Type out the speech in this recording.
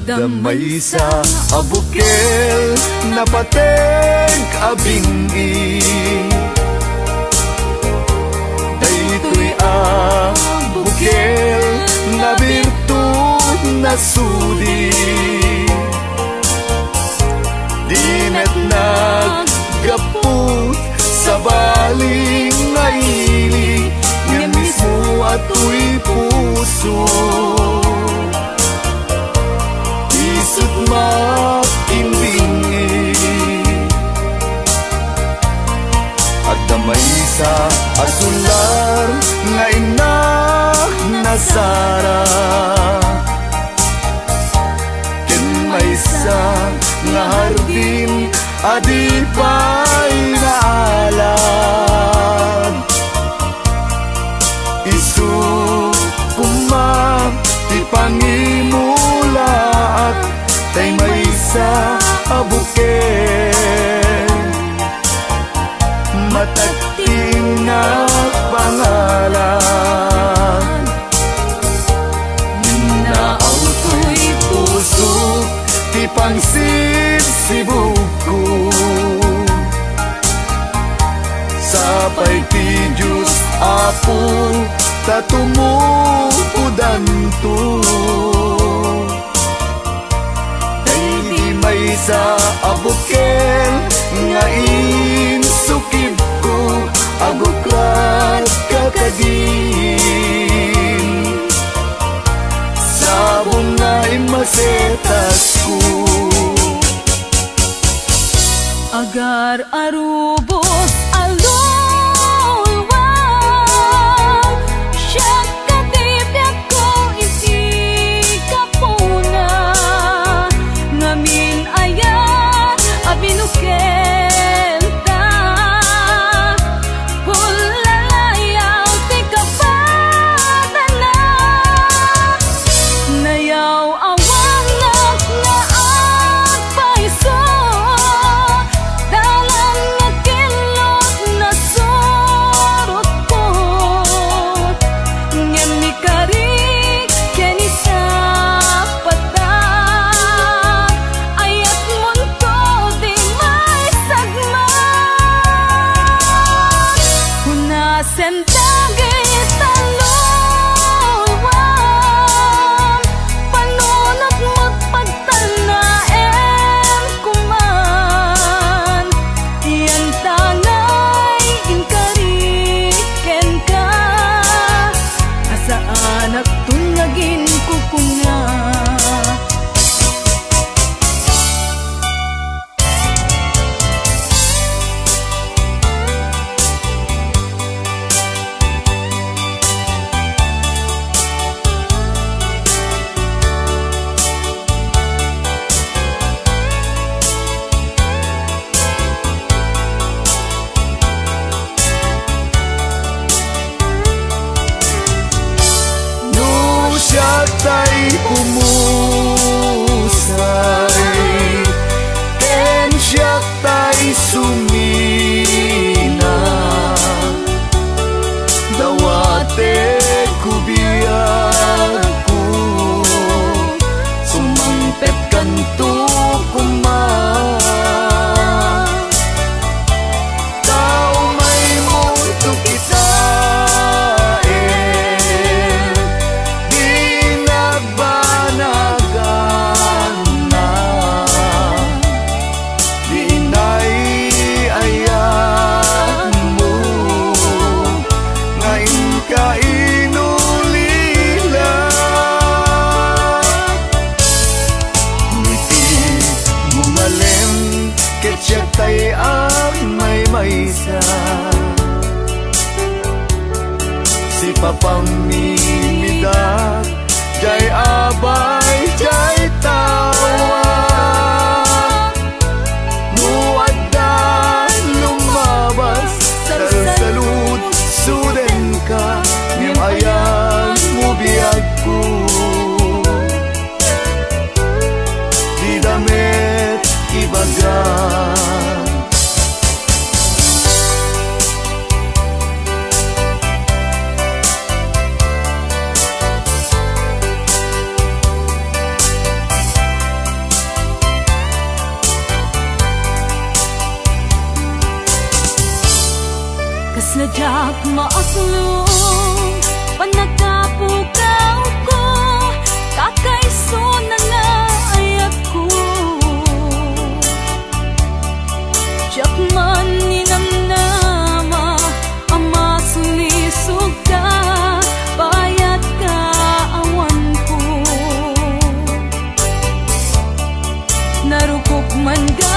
Damay sa abukel napateng abingi daytoy abukel na birtud na sudi dinet naggaput sa baling nga ili nga mismo ato'y puso isut makimbingi at damay sa asular nga inak nasara ken may sa nga hardin adipay naalag isu kumam ti pangimulaat tay may sa abuken matagting na pangalan naaw to'y puso ti pangsibsibuko sapay ti Diyos Apo tatumupudan to may sa abuken nga insukib ko agukrat kakadin sa bunga imasetas ko agar arubos alulwa siya katibyak ko isi kapuna ngamin ayat abinuken ta hulalayaw ti kapadala nayaw awang nga agpaiso dalan nga kilot na surot ko ngem ni karik ken isa pata ayat mon ko di may sagma hunasen dagay talawang panunot magpagtanaem kuman yan tangay inkariken ka asaan at tunyagin kukunga no siya tay pumusay ken siya tay sumina dawate kubiyag ko sumangpet kanto kumang tao may mundo kita di nagbanagan na di inay-ayan mo ngayon ka inulila ngiti mumalem ketyak tay ang may maysa si papang mimidak jay abay jay tawa muaddan lumabas salsalud suden ka ngem ayan mo biyag ko di damit ibagan Maaslong panagkapukaw ko, kakaiso na nga ayak ko. Tiyak man ninamnama, ama sulisog ka, bayat ka awan ko. Narukok man ga